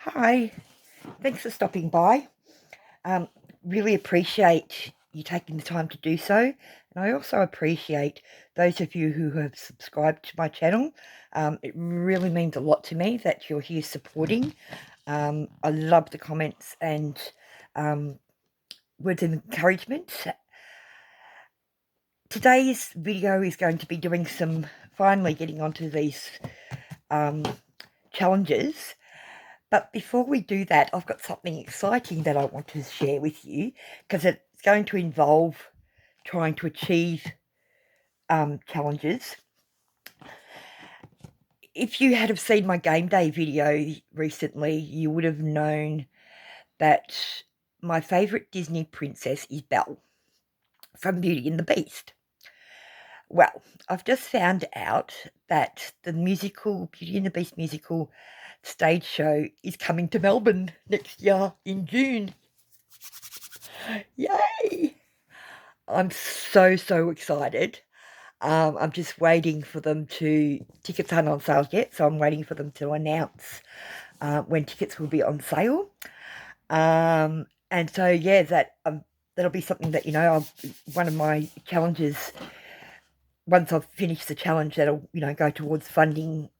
Hi, thanks for stopping by. Um, really appreciate you taking the time to do so. And I also appreciate those of you who have subscribed to my channel. It really means a lot to me that you're here supporting. I love the comments and words of encouragement. Today's video is going to be doing finally getting onto these challenges. But before we do that, I've got something exciting that I want to share with you because it's going to involve trying to achieve challenges. If you had have seen my game day video recently, you would have known that my favourite Disney princess is Belle from Beauty and the Beast. Well, I've just found out that the musical, Beauty and the Beast musical stage show is coming to Melbourne next year in June. Yay! I'm so excited. I'm just waiting for them tickets aren't on sale yet, so I'm waiting for them to announce when tickets will be on sale. And so, yeah, that'll be something that, one of my challenges, once I've finished the challenge, that'll, go towards funding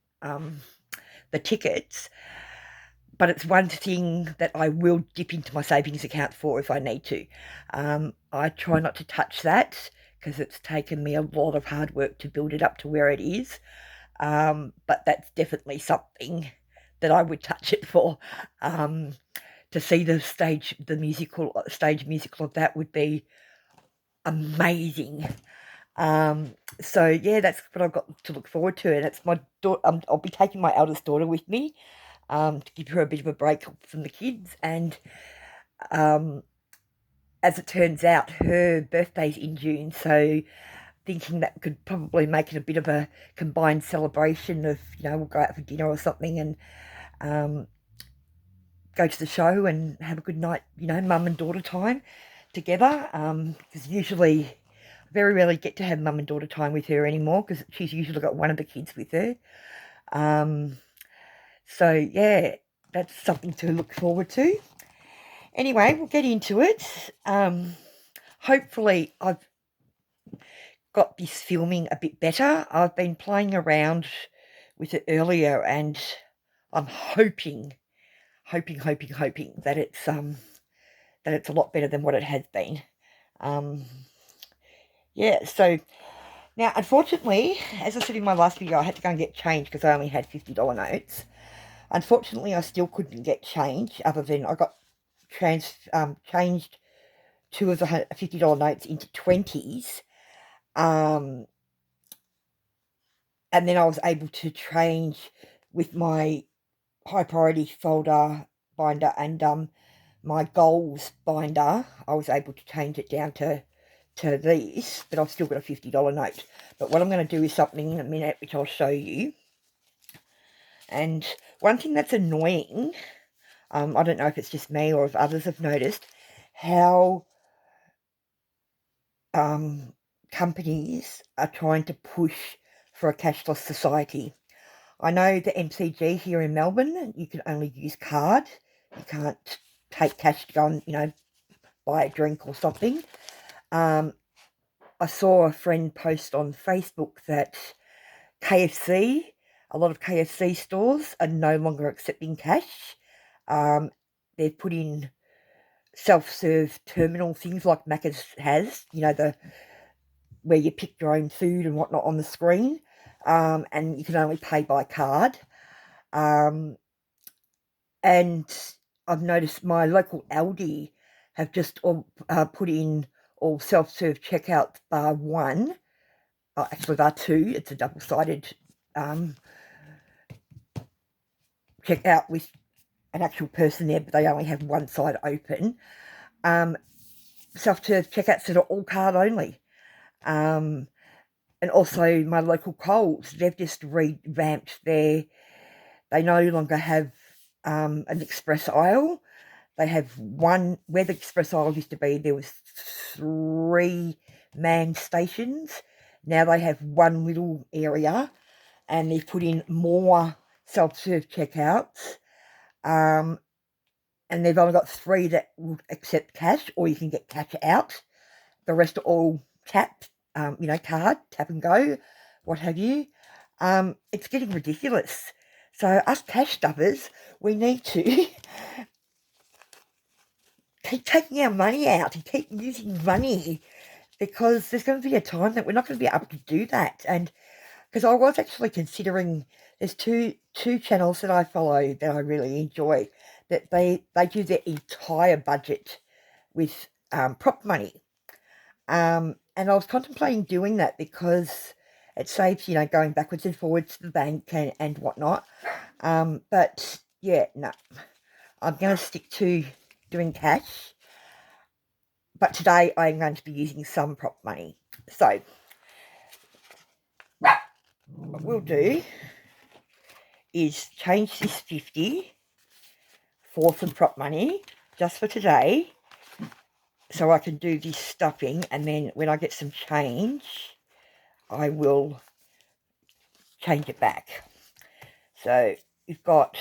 the tickets. But it's one thing that I will dip into my savings account for if I need to. I try not to touch that because it's taken me a lot of hard work to build it up to where it is. But that's definitely something that I would touch it for. To see the stage musical of that would be amazing. So yeah, that's what I've got to look forward to, and it's my daughter. I'll be taking my eldest daughter with me to give her a bit of a break from the kids. And as it turns out, her birthday's in June, so thinking that could probably make it a bit of a combined celebration of, we'll go out for dinner or something and go to the show and have a good night, mum and daughter time together. Because usually, very rarely get to have mum and daughter time with her anymore because she's usually got one of the kids with her. So yeah, that's something to look forward to. Anyway, we'll get into it. Hopefully I've got this filming a bit better. I've been playing around with it earlier, and I'm hoping that it's a lot better than what it has been. Yeah, so now, unfortunately, as I said in my last video, I had to go and get change because I only had $50 notes. Unfortunately, I still couldn't get change other than I got changed two of the $50 notes into 20s. And then I was able to change with my high priority folder binder and my goals binder. I was able to change it down to these, but I've still got a $50 note. But what I'm going to do is something in a minute, which I'll show you. And one thing that's annoying, I don't know if it's just me or if others have noticed, how companies are trying to push for a cashless society. I know the MCG here in Melbourne, you can only use card. You can't take cash to go and, buy a drink or something. I saw a friend post on Facebook that KFC, a lot of KFC stores are no longer accepting cash. They've put in self-serve terminal things like Macca's has, where you pick your own food and whatnot on the screen, and you can only pay by card. And I've noticed my local Aldi have just put in all self-serve checkouts bar one. Actually, bar two. It's a double-sided checkout with an actual person there, but they only have one side open. Self-serve checkouts that are all card only. And also my local Coles, they've just revamped they no longer have an express aisle. They have one, where the express aisle used to be, there was 3 man stations. Now they have one little area, and they've put in more self-serve checkouts. and they've only got 3 that will accept cash, or you can get cash out. The rest are all tap, card, tap and go, what have you. It's getting ridiculous. So us cash stuffers, we need to keep taking our money out and keep using money, because there's going to be a time that we're not going to be able to do that. And because I was actually considering, there's two channels that I follow that I really enjoy, that they do their entire budget with prop money. And I was contemplating doing that because it saves, going backwards and forwards to the bank and whatnot. But yeah, no, I'm going to stick to doing cash. But today I'm going to be using some prop money. So what we'll do is change this 50 for some prop money just for today, so I can do this stuffing, and then when I get some change, I will change it back. So we've got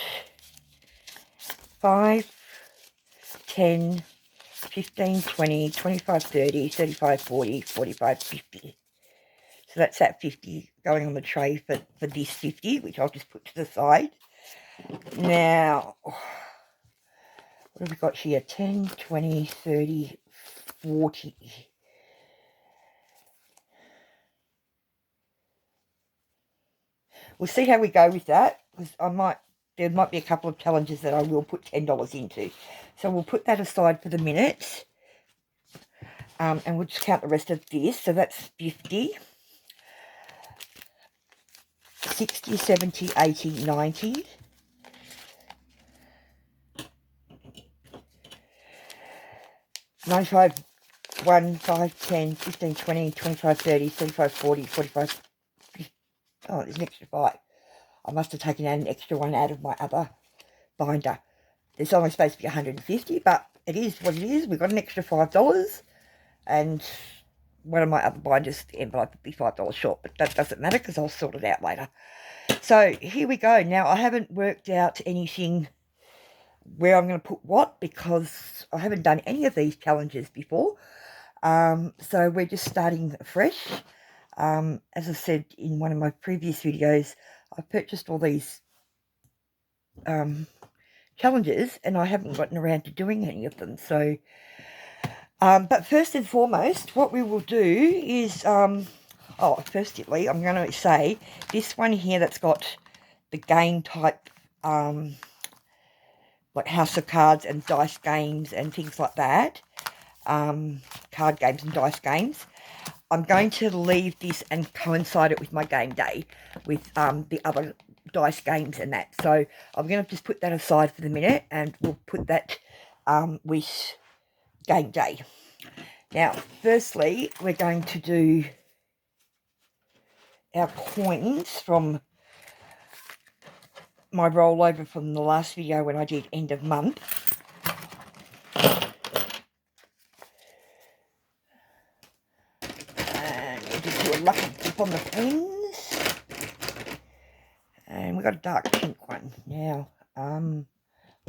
5, 10, 15, 20, 25, 30, 35, 40, 45, 50. So that's that 50 going on the tray for this 50, which I'll just put to the side. Now, what have we got here? 10, 20, 30, 40. We'll see how we go with that, because there might be a couple of challenges that I will put $10 into. So we'll put that aside for the minute. And we'll just count the rest of this. So that's 50, 60, 70, 80, 90. 95, 1, 5, 10, 15, 20, 25, 30, 35, 40, 45, 50. Oh, there's an extra 5. I must have taken out an extra one out of my other binder. There's only supposed to be 150, but it is what it is. We've got an extra $5, and one of my other binders, the envelope would be $5 short, but that doesn't matter because I'll sort it out later. So here we go. Now, I haven't worked out anything where I'm going to put what, because I haven't done any of these challenges before. So we're just starting fresh. As I said in one of my previous videos, I purchased all these challenges, and I haven't gotten around to doing any of them. So, but first and foremost, what we will do is, firstly, I'm going to say this one here that's got the game type, like House of Cards and dice games and things like that, card games and dice games, I'm going to leave this and coincide it with my game day, with the other dice games and that. So I'm going to just put that aside for the minute, and we'll put that with game day. Now, firstly, we're going to do our coins from my rollover from the last video when I did end of month. And we'll just do a lucky dip on the pens. And we've got a dark pink one. Now, I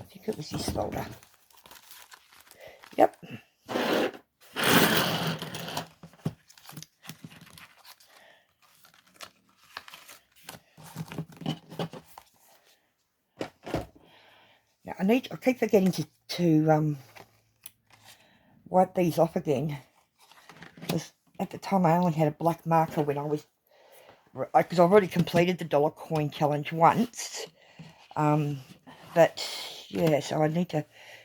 think it was this folder. Yep. Now, I keep forgetting to wipe these off again, because at the time I only had a black marker when I was, because I've already completed the dollar coin challenge once, but yeah, so I need to,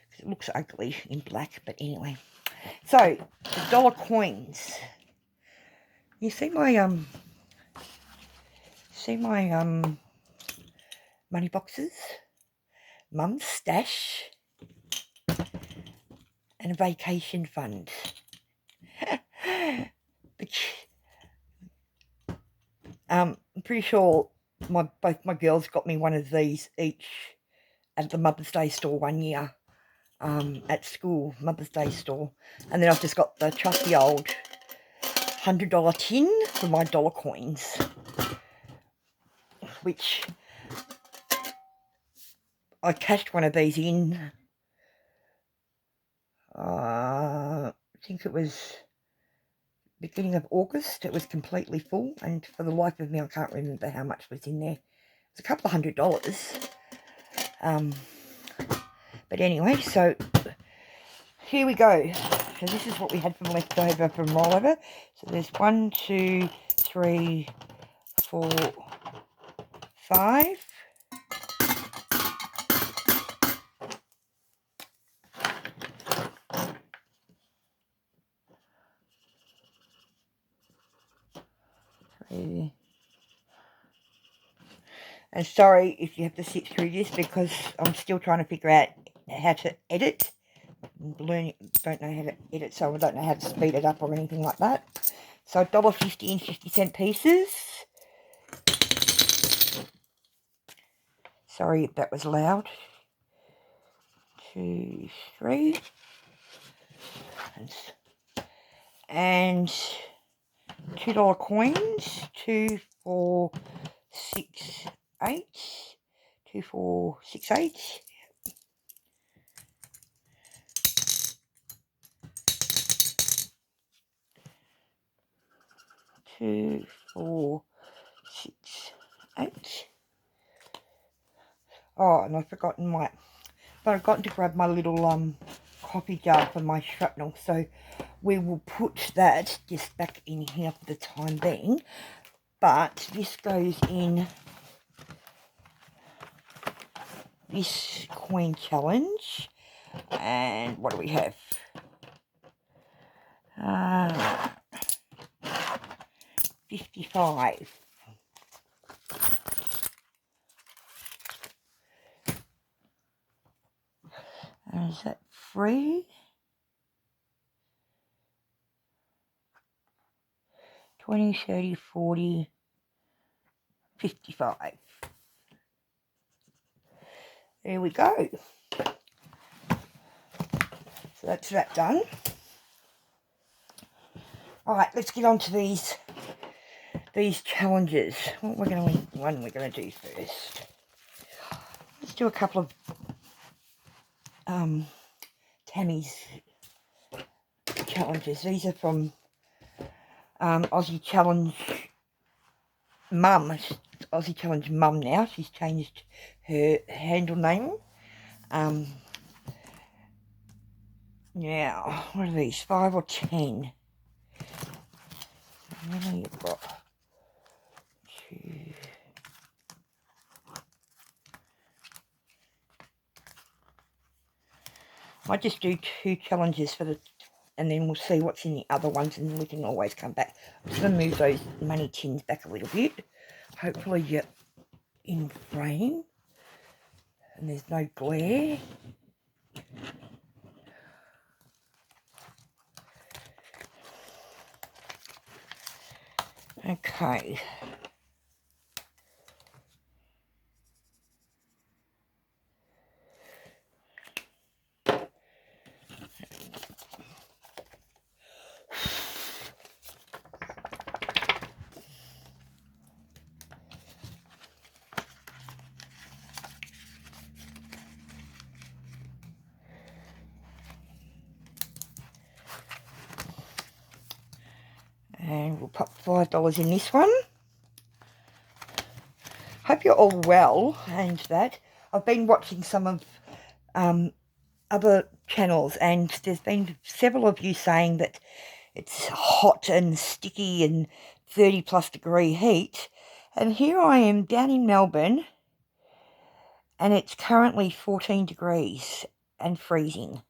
because it looks ugly in black, but anyway. So the dollar coins, you see my money boxes, Mum's stash, and a vacation fund. I'm pretty sure both my girls got me one of these each at the Mother's Day store one year, at school, Mother's Day store. And then I've just got the trusty old $100 tin for my dollar coins, which I cashed one of these in, I think it was beginning of August. It was completely full, and for the life of me, I can't remember how much was in there. It was a couple of $100. But anyway, so here we go. So this is what we had from leftover from rollover. So there's 1, 2, 3, 4, 5. And sorry if you have to sit through this because I'm still trying to figure out how to edit. Don't know how to edit, so I don't know how to speed it up or anything like that. So $1.50 in 50-cent pieces. Sorry if that was loud. 2, 3. And $2 coins. 2, 4, 6, 8. 2, 4, 6, 8. 2, 4, 6, 8. Oh, and I've forgotten to grab my little coffee jar for my shrapnel, so we will put that just back in here for the time being. But this goes in this coin challenge. And what do we have? 55. And is that free? 20, 30, 40, 55. There we go. So that's that done. Alright, let's get on to these challenges. What we're going to do first. Let's do a couple of Tammy's challenges. These are from Aussie Challenge Mum. Aussie Challenge Mum now. She's changed her handle name. Now, what are these? 5 or 10? How many you've got? 2. I just do 2 challenges and then we'll see what's in the other ones, and we can always come back. I'm just going to move those money tins back a little bit. Hopefully you're in frame and there's no glare. Okay. And we'll pop $5 in this one. Hope you're all well and that. I've been watching some of other channels, and there's been several of you saying that it's hot and sticky and 30 plus degree heat. And here I am down in Melbourne and it's currently 14 degrees and freezing.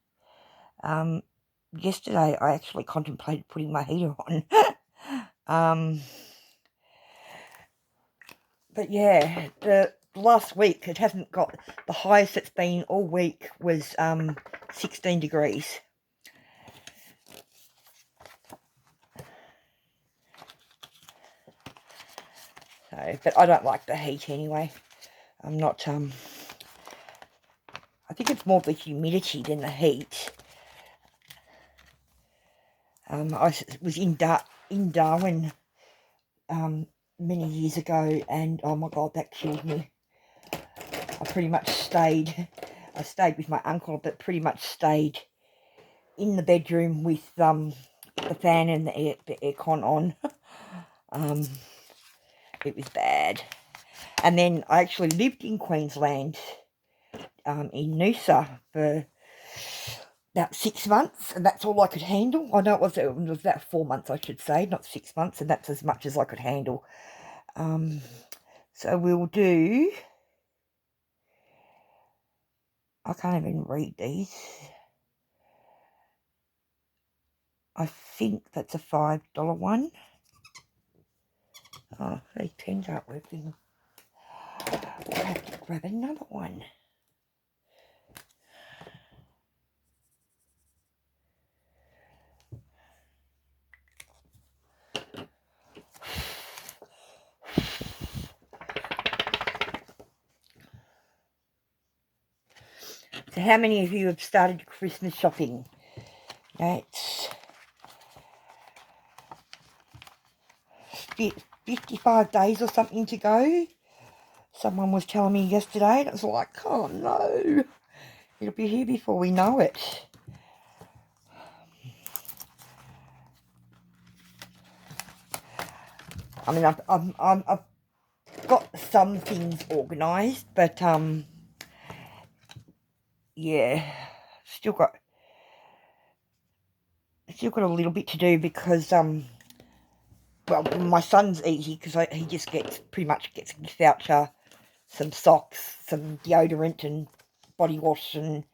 Yesterday I actually contemplated putting my heater on. But yeah, the last week it hasn't got, the highest it's been all week was 16 degrees. So, but I don't like the heat anyway. I'm not, I think it's more the humidity than the heat. I was in Darwin many years ago, and oh my god, that killed me. I pretty much stayed. I stayed with my uncle, but pretty much stayed in the bedroom with the fan and the aircon on. It was bad. And then I actually lived in Queensland, in Noosa for about 6 months, and that's all I could handle. I know it was about 4 months, I should say, not 6 months, and that's as much as I could handle. So we'll do... I can't even read these. I think that's a $5 one. Oh, these pens aren't working. I'll have to grab another one. So how many of you have started Christmas shopping? That's 55 days or something to go. Someone was telling me yesterday, and it was like, oh no, it'll be here before we know it. I mean, I've got some things organised, but yeah, still got a little bit to do because well, my son's easy because he just pretty much gets a gift voucher, some socks, some deodorant and body wash, and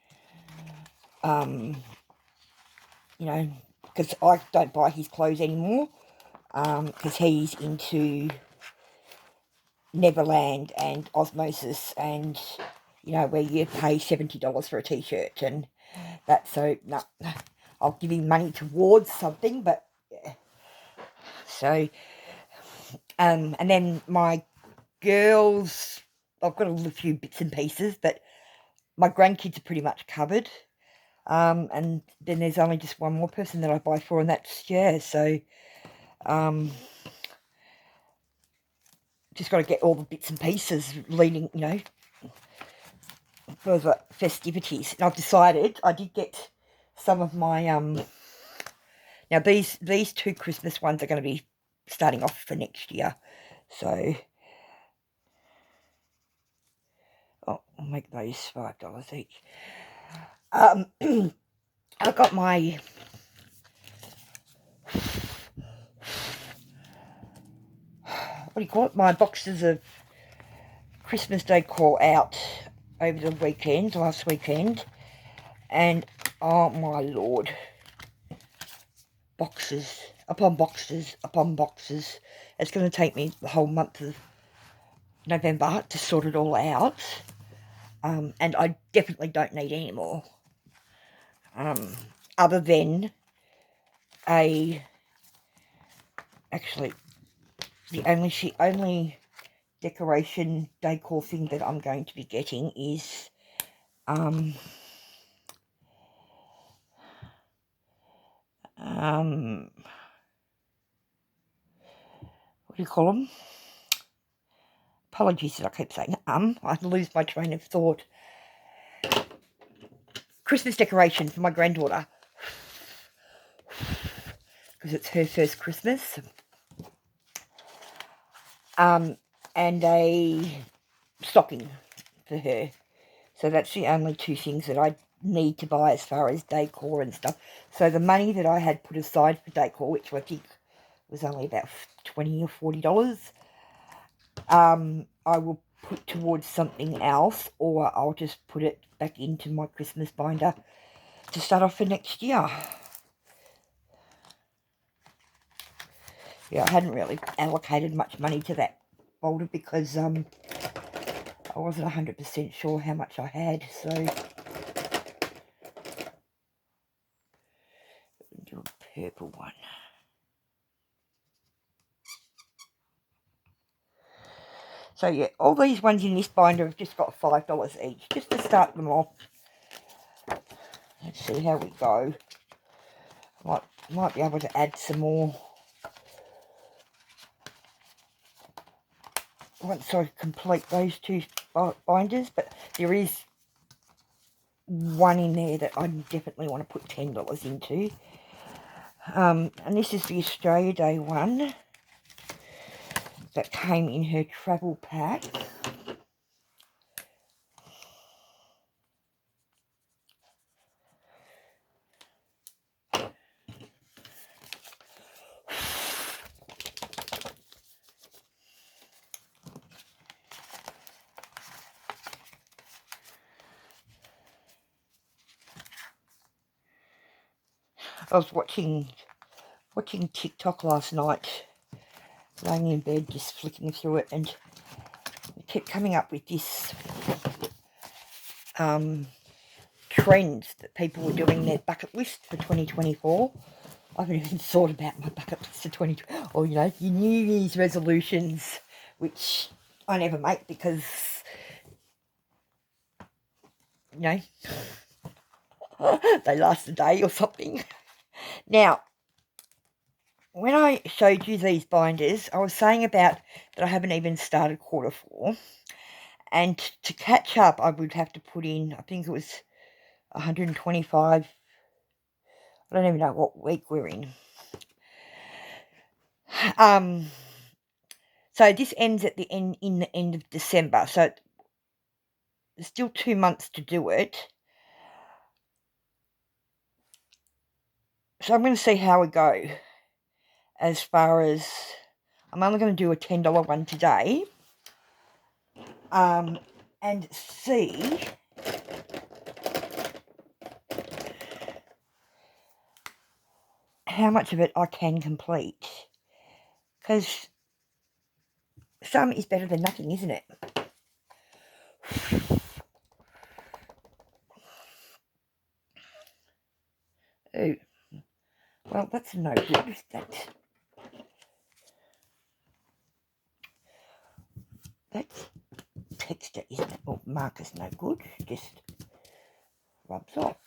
you know, because I don't buy his clothes anymore, because he's into Neverland and Osmosis, and you know, where you pay $70 for a t-shirt and that. So no, I'll give him money towards something, but yeah. So and then my girls, I've got a few bits and pieces, but my grandkids are pretty much covered. And then there's only just one more person that I buy for, and that's, yeah, so just got to get all the bits and pieces leading, you know, for the festivities. And I've decided, I did get some of my, now these two Christmas ones are going to be starting off for next year, so, oh, I'll make those $5 each. I got my what do you call it? My boxes of Christmas decor out over the weekend, last weekend, and oh my lord, boxes upon boxes upon boxes. It's going to take me the whole month of November to sort it all out, and I definitely don't need any more. Other than actually, the only decoration decor thing that I'm going to be getting is what do you call them? Apologies that I keep saying I lose my train of thought. Christmas decoration for my granddaughter, because it's her first Christmas. And a stocking for her. So that's the only two things that I need to buy as far as decor and stuff. So the money that I had put aside for decor, which I think was only about $20 or $40, I will put towards something else, or I'll just put it back into my Christmas binder to start off for next year. Yeah, I hadn't really allocated much money to that folder because I wasn't 100% sure how much I had, so do a purple one. So yeah, all these ones in this binder have just got $5 each, just to start them off. Let's see how we go. Might be able to add some more. once I complete those two binders, but there is one in there that I definitely want to put $10 into. And this is the Australia Day one that came in her travel pack. I was watching TikTok last night, laying in bed, just flicking through it, and it kept coming up with this trends that people were doing their bucket list for 2024. I haven't even thought about my bucket list for 2020, or your New Year's resolutions, which I never make because they last a day or something. Now, when I showed you these binders, I was saying about that I haven't even started quarter 4. And to catch up, I would have to put in, I think it was 125. I don't even know what week we're in. So this ends at the end of December. So there's still 2 months to do it. So I'm going to see how we go. As far as, I'm only going to do a $10 one today. And see how much of it I can complete. Because some is better than nothing, isn't it? Oh, well, that's no good. That's texture, isn't it? Oh, marker's no good. Just rubs off.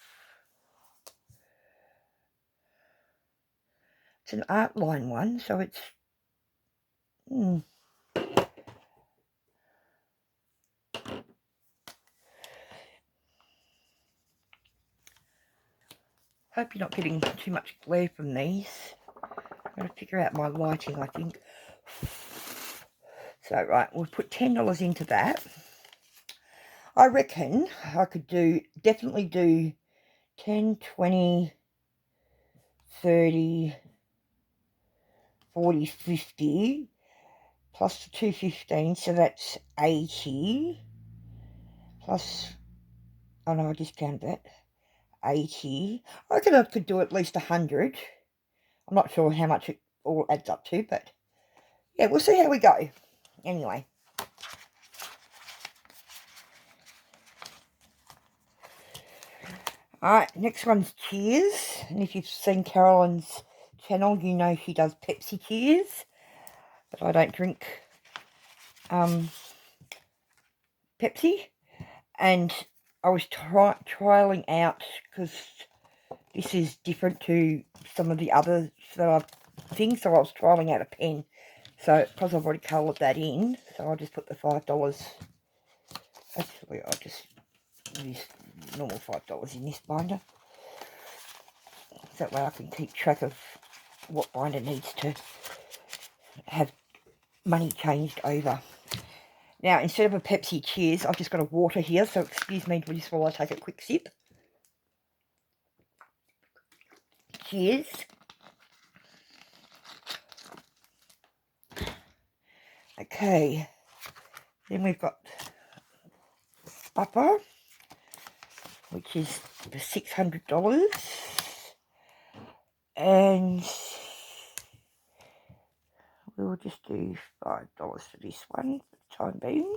It's an art line one, so it's... Hope you're not getting too much glare from these. I've got to figure out my lighting, I think. So, right, we'll put $10 into that. I reckon I could definitely do 10, 20, 30, 40, 50, plus the 215, so that's 80, plus, oh no, I discounted that, 80. I reckon I could do at least 100. I'm not sure how much it all adds up to, but yeah, we'll see how we go. Anyway. Alright, next one's Cheers. And if you've seen Caroline's channel, you know she does Pepsi Cheers. But I don't drink Pepsi. And I was trialling out, because this is different to some of the other things, so I was trialling out a pen. So, because I've already coloured that in, so I'll just put the $5. Actually, I'll just use normal $5 in this binder. So that way I can keep track of what binder needs to have money changed over. Now, instead of a Pepsi Cheers, I've just got a water here, so excuse me just while I take a quick sip. Cheers. Okay, then we've got Buffer, which is for $600, and we'll just do $5 for this one for the time being.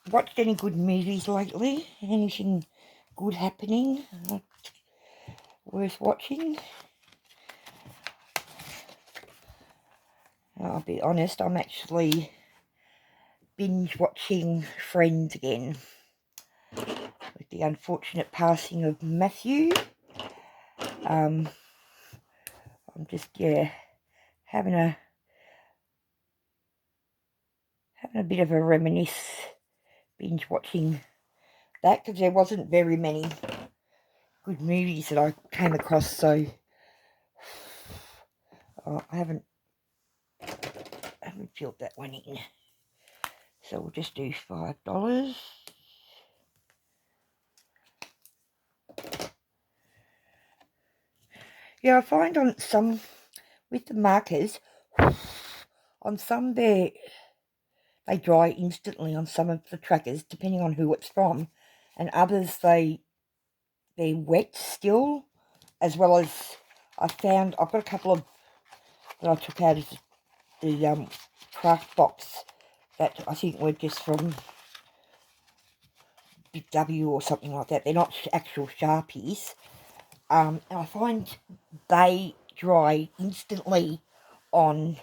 Watched any good movies lately? Anything good happening? Worth watching? I'll be honest, I'm actually binge watching Friends again with the unfortunate passing of Matthew. I'm just having a bit of a reminisce, binge watching that, because there wasn't very many good movies that I came across. So I haven't filled that one in. So we'll just do $5. Yeah, I find on some, with the markers, on some they dry instantly on some of the trackers, depending on who it's from, and others they're wet still, as well as I've got a couple of that I took out of the craft box that I think were just from Big W or something like that. They're not actual Sharpies. And I find they dry instantly on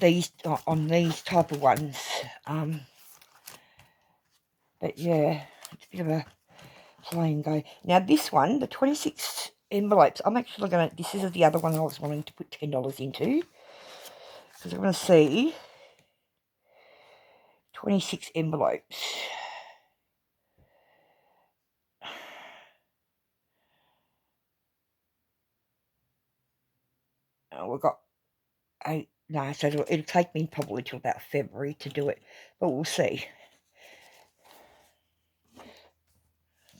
these type of ones. But yeah, it's a bit of a play and go. Now this one, the 26 envelopes, I'm actually going to, this is the other one I was wanting to put $10 into, because I want to see 26 envelopes. We've got 8, no, so it'll take me probably till about February to do it, but we'll see.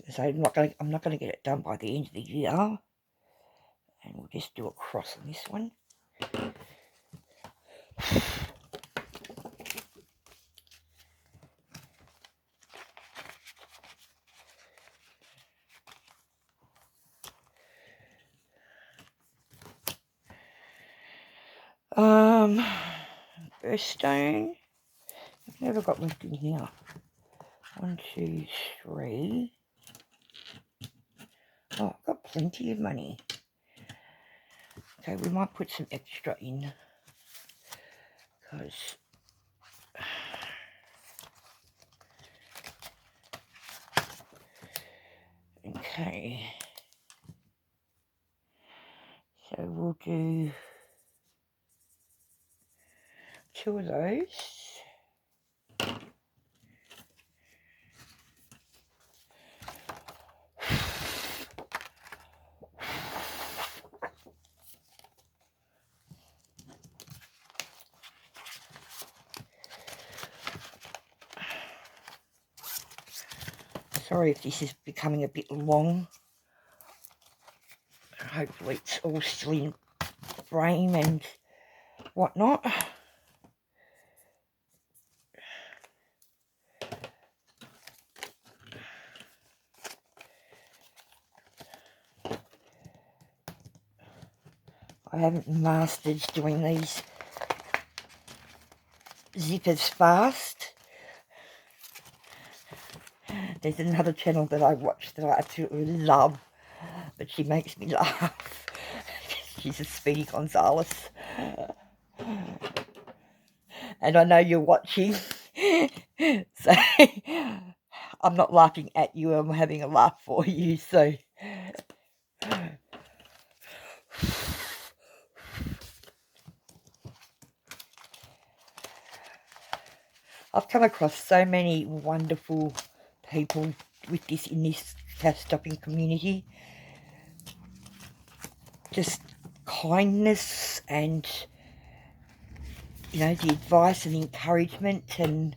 So I'm not going to get it done by the end of the year, and we'll just do a cross on this one. Birthstone. I've never got left in here. 1, 2, 3. Oh, I've got plenty of money. Okay, we might put some extra in, because okay, so we'll do 2 of those. Sorry if this is becoming a bit long. Hopefully it's all still in frame and whatnot. I haven't mastered doing these zippers fast. There's another channel that I watch that I absolutely love, but she makes me laugh. She's a Speedy Gonzalez. And I know you're watching. So I'm not laughing at you, I'm having a laugh for you. So I've come across so many wonderful people with this in this cash stopping community. Just kindness and, you know, the advice and encouragement, and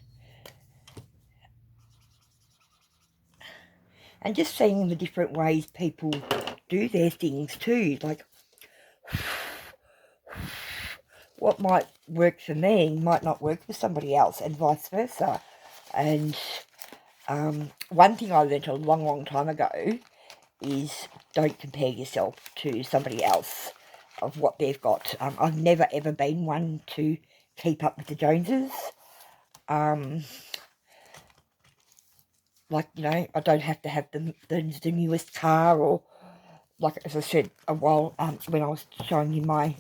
just seeing the different ways people do their things too. Like, what might work for me might not work for somebody else, and vice versa. And one thing I learned a long, long time ago is don't compare yourself to somebody else of what they've got. I've never ever been one to keep up with the Joneses. Like, you know, I don't have to have the newest car, or, like, as I said a while when I was showing you my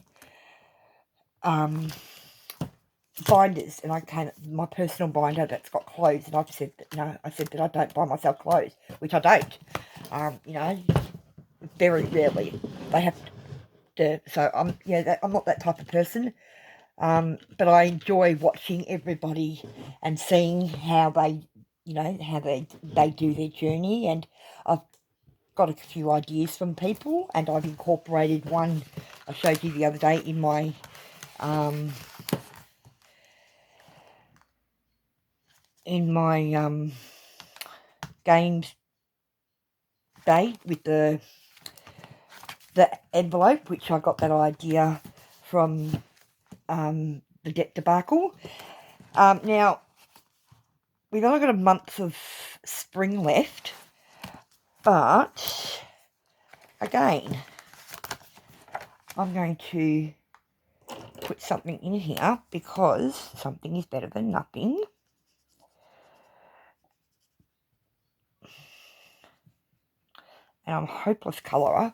binders, and I came my personal binder that's got clothes, and I've said that I said that I don't buy myself clothes, which I don't. Very rarely they have to. So I'm I'm not that type of person. But I enjoy watching everybody and seeing how they they do their journey, and I've got a few ideas from people, and I've incorporated one I showed you the other day in my games day with the envelope, which I got that idea from the debt debacle. Now we've only got a month of spring left, but again, I'm going to put something in here because something is better than nothing. And I'm a hopeless colourer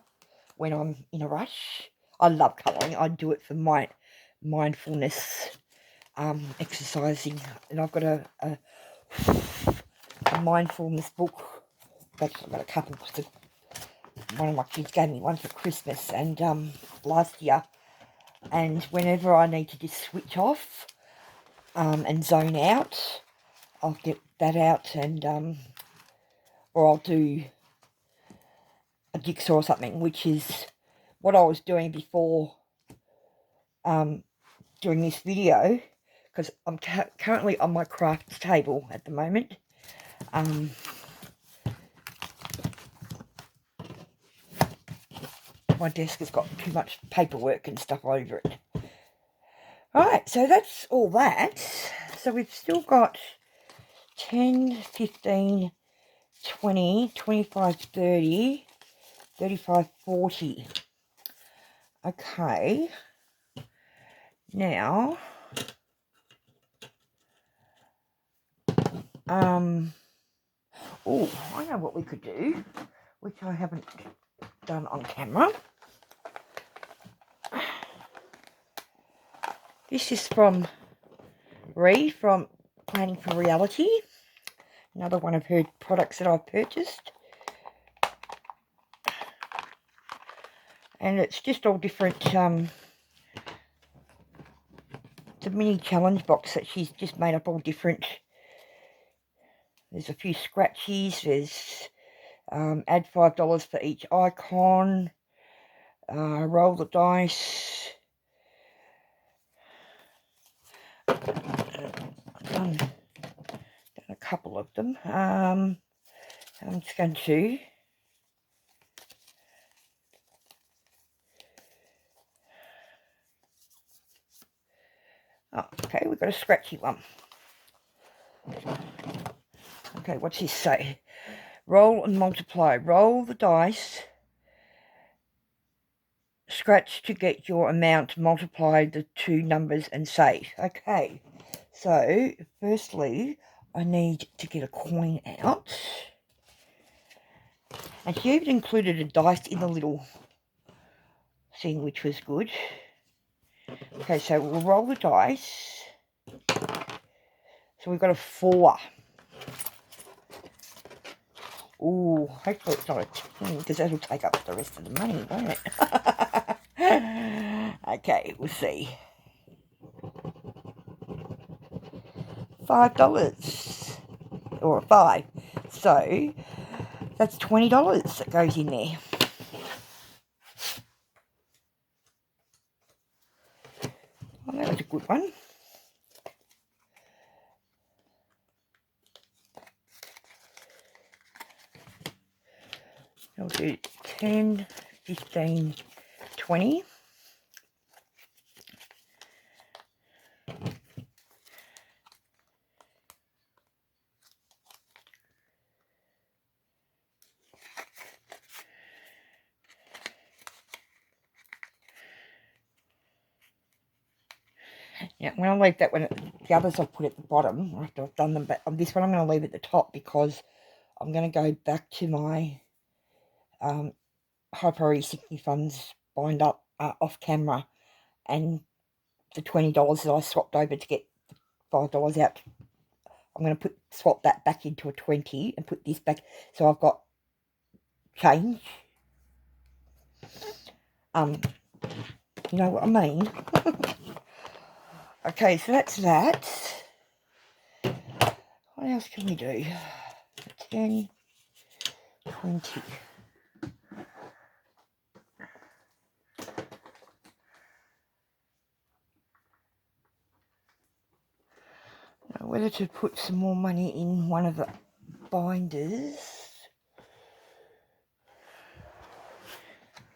when I'm in a rush. I love colouring. I do it for my mindfulness exercising. And I've got a mindfulness book. Actually, I've got a couple. One of my kids gave me one for Christmas and last year. And whenever I need to just switch off and zone out, I'll get that out and or I'll do a jigsaw or something, which is what I was doing before doing this video, because I'm currently on my crafts table at the moment. My desk has got too much paperwork and stuff over it. Alright, so that's all that. So we've still got 10, 15, 20, 25, 30, 35, 40. Okay. Now, oh, I know what we could do, which I haven't done on camera. This is from Ree from Planning for Reality. Another one of her products that I've purchased. And it's just all different, the mini challenge box that she's just made up all different. There's a few scratchies, there's add $5 for each icon, roll the dice. I've done a couple of them. I'm just going to okay, we've got a scratchy one. Okay, what's this say? Roll and multiply. Roll the dice. Scratch to get your amount. Multiply the two numbers and save. Okay, so firstly, I need to get a coin out. And she even included a dice in the little thing, which was good. Okay, so we'll roll the dice. So we've got a 4. Ooh, hopefully it's not a 10, because that'll take up the rest of the money, won't it? Okay, we'll see. $5 or 5. So that's $20 that goes in there. Well, that was a good one. I'll do 10, 15, 20. Yeah, I'm going to leave that one. The others I've put at the bottom after I've done them, but on this one I'm going to leave at the top because I'm going to go back to my high priority sinking funds bind up off camera and the $20 that I swapped over to get $5 out. I'm going to swap that back into a 20 and put this back. So I've got change. You know what I mean? Okay, so that's that. What else can we do? 10, 20. Now, whether to put some more money in one of the binders.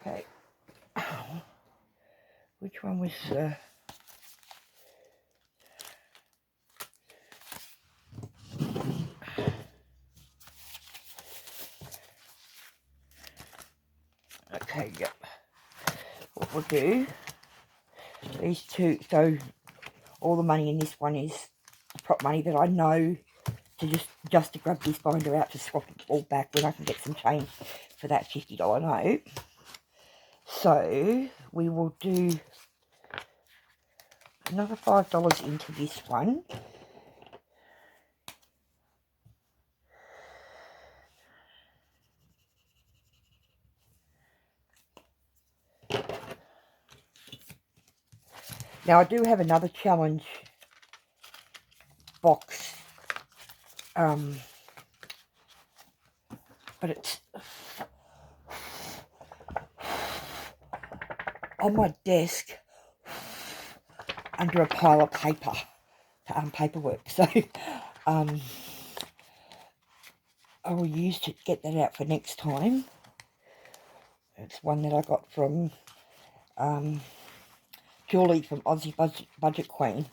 Okay. Which one was okay, yep. What we'll do, these two, so all the money in this one is prop money that I know to just to grab this binder out to swap it all back when I can get some change for that $50 note. So we will do another $5 into this one. Now I do have another challenge box, but it's on my desk under a pile of paper, paperwork. So I will use to get that out for next time. It's one that I got from Julie from Aussie Budget Queen.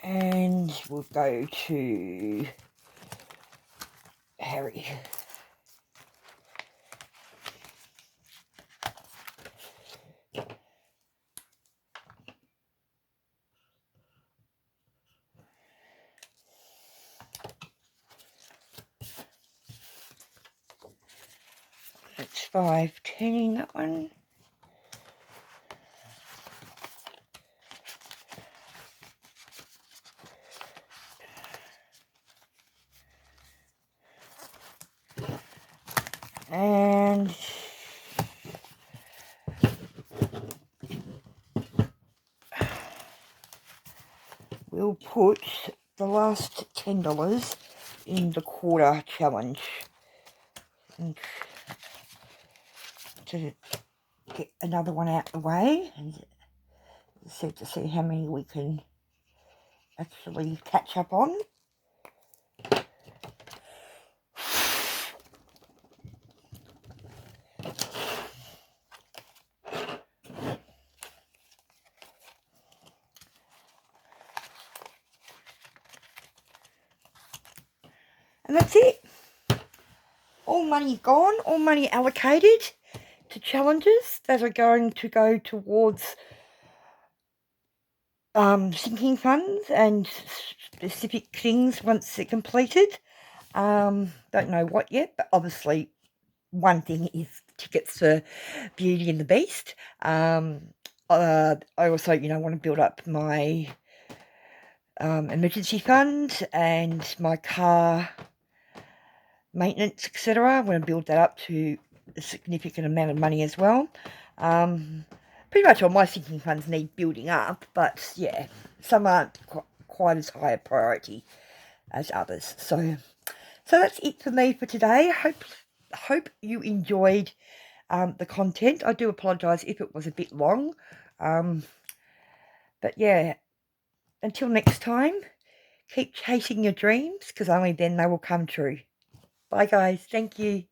And we'll go to Harry. It's 5.10 in that one. And we'll put the last $10 in the quarter challenge. And to get another one out the way and to see how many we can actually catch up on. And that's it. All money gone, all money allocated to challenges that are going to go towards sinking funds and specific things once they're completed. Don't know what yet, but obviously one thing is tickets for Beauty and the Beast. I also, want to build up my emergency fund and my car maintenance, etc. I'm going to build that up to a significant amount of money as well. Pretty much all my sinking funds need building up, but yeah, some aren't quite as high a priority as others. So that's it for me for today. Hope you enjoyed the content. I do apologise if it was a bit long, but yeah, until next time, keep chasing your dreams, because only then they will come true. Bye guys, thank you.